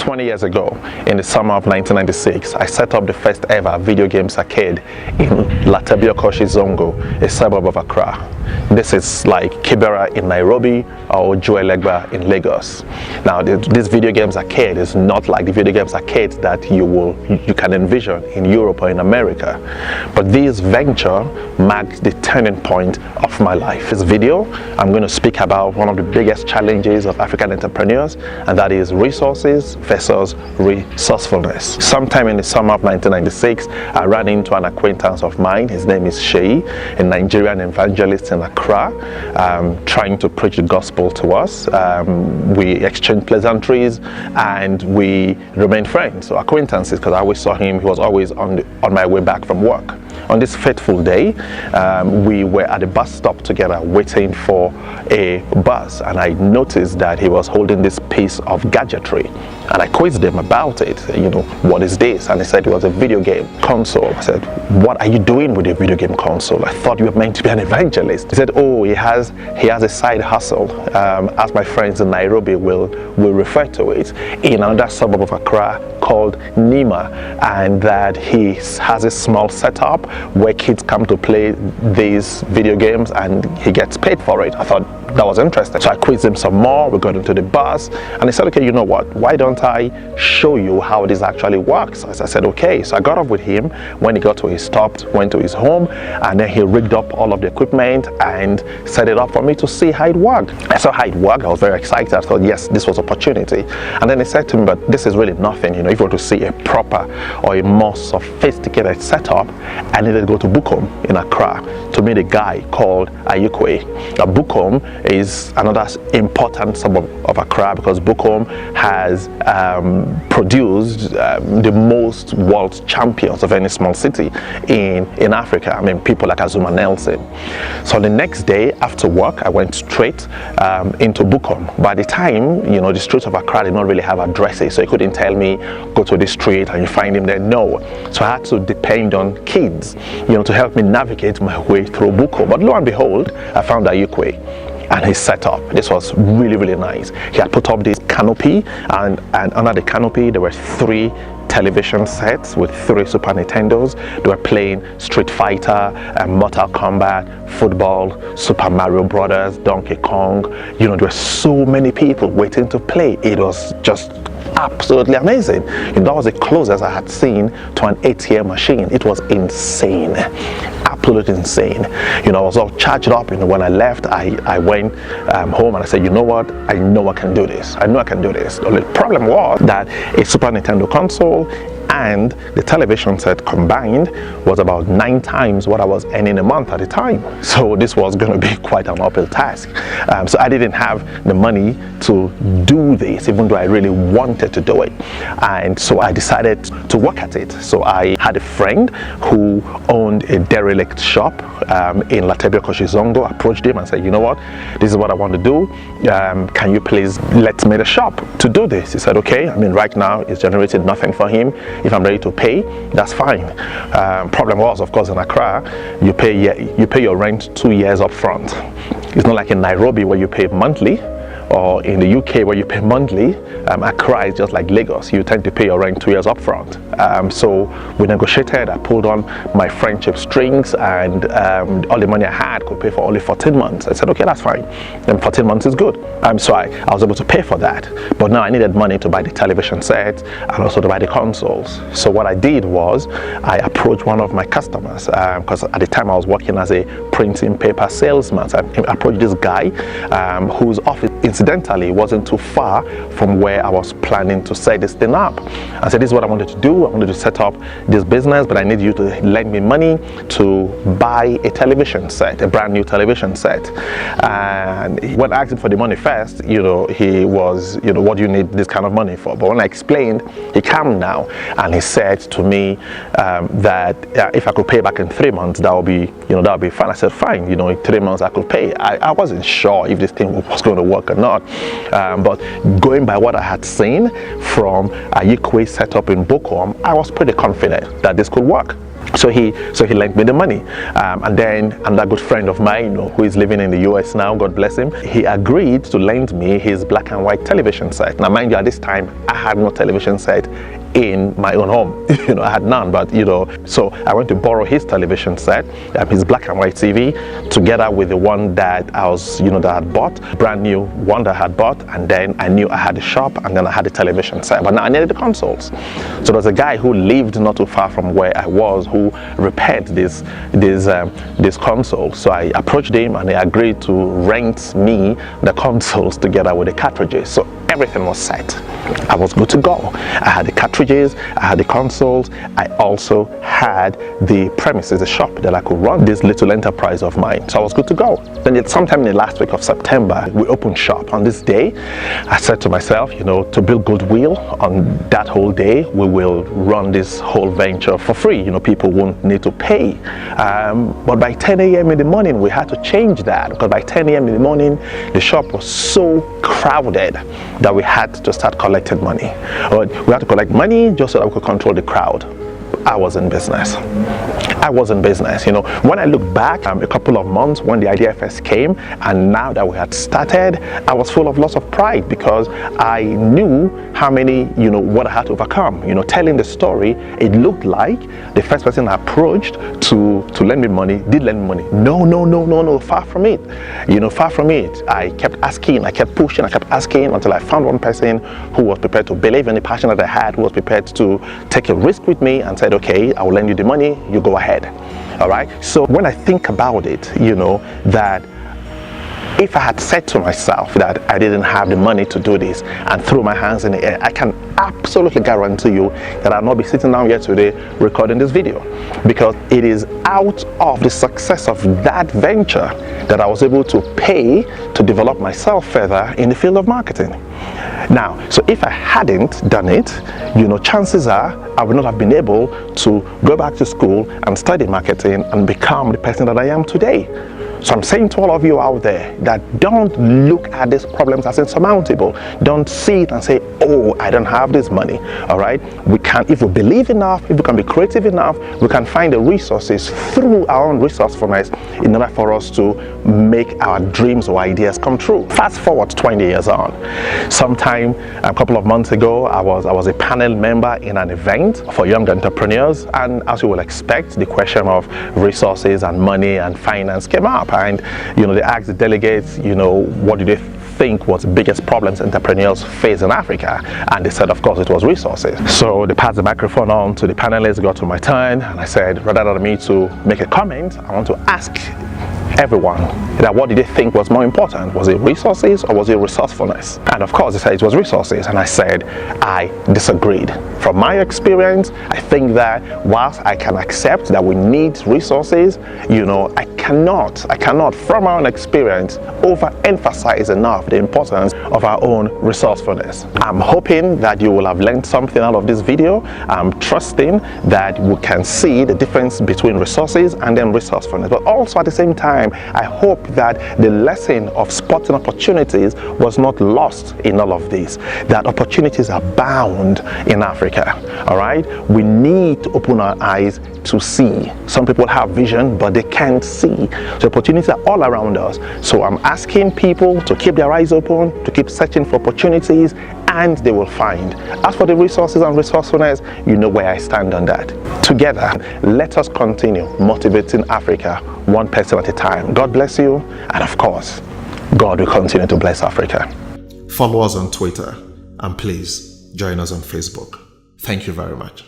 20 years ago, in the summer of 1996, I set up the first ever video games arcade in Latebiokoshi Zongo, a suburb of Accra. This is like Kibera in Nairobi or Juelegba in Lagos. Now, this video games arcade is not like the video games arcade that you can envision in Europe or in America. But this venture marked the turning point of my life. This video, I'm going to speak about one of the biggest challenges of African entrepreneurs, and that is resources versus resourcefulness. Sometime in the summer of 1996, I ran into an acquaintance of mine. His name is Sheyi, a Nigerian evangelist in Accra, trying to preach the gospel to us. We exchanged pleasantries and we remained friends, so acquaintances, because I always saw him. He was always on my way back from work. On this fateful day, we were at a bus stop together waiting for a bus, and I noticed that he was holding this piece of gadgetry, and I quizzed him about it. What is this? And he said it was a video game console. I said, what are you doing with a video game console? I thought you were meant to be an evangelist. He said, oh, he has a side hustle, as my friends in Nairobi will refer to it, in another suburb of Accra called Nima, and that he has a small setup where kids come to play these video games and he gets paid for it. I thought that was interesting. So I quizzed him some more. We got into the bus and he said, okay, you know what? Why don't I show you how this actually works? As I said, okay. So I got off with him. When he got to his stop, went to his home, and then he rigged up all of the equipment and set it up for me to see how it worked. I saw how it worked. I was very excited. I thought, yes, this was opportunity. And then he said to me, but this is really nothing. If you want to see a proper or a more sophisticated setup, I needed to go to Bukom in Accra to meet a guy called Ayukwe. Now, Bukom is another important suburb of Accra because Bukom has produced the most world champions of any small city in Africa. I mean, people like Azuma Nelson. So the next day after work, I went straight into Bukom. By the time, the streets of Accra did not really have addresses, so he couldn't tell me, go to this street and you find him there. No. So I had to depend on kids, to help me navigate my way through Bukom. But lo and behold, I found Ayukwe and his setup. This was really, really nice. He had put up this canopy, and under the canopy there were 3 television sets with 3 Super Nintendos. They were playing Street Fighter, Mortal Kombat, football, Super Mario Brothers, Donkey Kong. There were so many people waiting to play. It was just absolutely amazing. That was the closest I had seen to an ATM machine. It was insane, absolutely insane. I was all charged up. When I left, I went home and I said, you know what, I know I can do this. I know I can do this. The only problem was that a Super Nintendo console and the television set combined was about 9 times what I was earning a month at the time. So this was going to be quite an uphill task. So I didn't have the money to do this, even though I really wanted to do it. And so I decided to work at it. So I had a friend who owned a derelict shop in Latebiokoshi Zongo. Approached him and said, you know what, this is what I want to do. Can you please let me the shop to do this? He said, okay. I mean, right now it's generated nothing for him. If I'm ready to pay, that's fine. Problem was, of course, in Accra, you pay your rent 2 years up front. It's not like in Nairobi where you pay monthly, or in the UK where you pay monthly. Accra is just like Lagos. You tend to pay your rent 2 years up front. So we negotiated. I pulled on my friendship strings, and all the money I had could pay for only 14 months. I said, okay, that's fine. Then 14 months is good. So I was able to pay for that. But now I needed money to buy the television set and also to buy the consoles. So what I did was I approached one of my customers, because at the time I was working as a printing paper salesman. So I approached this guy whose office incidentally wasn't too far from where I was planning to set this thing up. I said, this is what I wanted to do. I wanted to set up this business, but I need you to lend me money to buy a television set, a brand new television set. And when I asked him for the money first, he was, what do you need this kind of money for? But when I explained, he calmed now, and he said to me that if I could pay back in 3 months, that would be fine. I said, fine, in 3 months I could pay. I wasn't sure if this thing was going to work or not, but going by what I had seen from Ayukwe's setup in Bukom, I was pretty confident that this could work. So he lent me the money, and then another good friend of mine, who is living in the US now, God bless him, he agreed to lend me his black and white television set. Now mind you, at this time I had no television set in my own home. I had none, but so I went to borrow his television set, his black and white TV, together with the one that I was that I had bought, brand new one that I had bought, and then I knew I had the shop, and then I had the television set, but now I needed the consoles. So there was a guy who lived not too far from where I was who repaired this console. So I approached him and he agreed to rent me the consoles together with the cartridges. So everything was set. I was good to go. I had the cartridges, I had the consoles, I also had the premises, the shop that I could run this little enterprise of mine. So I was good to go. Then sometime in the last week of September, we opened shop. On this day, I said to myself, to build goodwill, on that whole day, we will run this whole venture for free. People won't need to pay. But by 10 a.m. in the morning, we had to change that, because by 10 a.m. in the morning, the shop was so crowded that we had to start collecting money. We had to collect money just so that we could control the crowd. I was in business. I was in business. When I look back a couple of months when the idea first came, and now that we had started, I was full of lots of pride, because I knew how many, what I had to overcome. Telling the story, it looked like the first person I approached to lend me money did lend me money. No, far from it. Far from it. I kept asking, I kept pushing, I kept asking, until I found one person who was prepared to believe in the passion that I had, who was prepared to take a risk with me, and said, okay, I will lend you the money, you go ahead. All right. So when I think about it, that if I had said to myself that I didn't have the money to do this and threw my hands in the air, I can absolutely guarantee you that I'll not be sitting down here today recording this video, because it is out of the success of that venture that I was able to pay to develop myself further in the field of marketing. Now, so if I hadn't done it, chances are I would not have been able to go back to school and study marketing and become the person that I am today. So I'm saying to all of you out there that don't look at these problems as insurmountable. Don't see it and say, oh, I don't have this money. All right, we can, if we believe enough, if we can be creative enough, we can find the resources through our own resourcefulness in order for us to make our dreams or ideas come true. Fast forward 20 years on. Sometime a couple of months ago, I was a panel member in an event for young entrepreneurs, and as you will expect, the question of resources and money and finance came up. And they asked the delegates, what do they think was the biggest problems entrepreneurs face in Africa? And they said, of course, it was resources. So they passed the microphone on to the panelists, got to my turn, and I said, rather than me to make a comment, I want to ask everyone that what did they think was more important? Was it resources or was it resourcefulness? And of course they said it was resources, and I said I disagreed. From my experience, I think that whilst I can accept that we need resources, I cannot from our own experience overemphasize enough the importance of our own resourcefulness. I'm hoping that you will have learned something out of this video. I'm trusting that we can see the difference between resources and then resourcefulness, but also at the same time, I hope that the lesson of spotting opportunities was not lost in all of this, that opportunities abound in Africa. All right, we need to open our eyes to see. Some people have vision, but they can't see. So opportunities are all around us. So I'm asking people to keep their eyes open, to keep searching for opportunities, and they will find. As for the resources and resourcefulness, you know where I stand on that. Together, let us continue motivating Africa one person at a time. God bless you, and of course, God will continue to bless Africa. Follow us on Twitter, and please join us on Facebook. Thank you very much.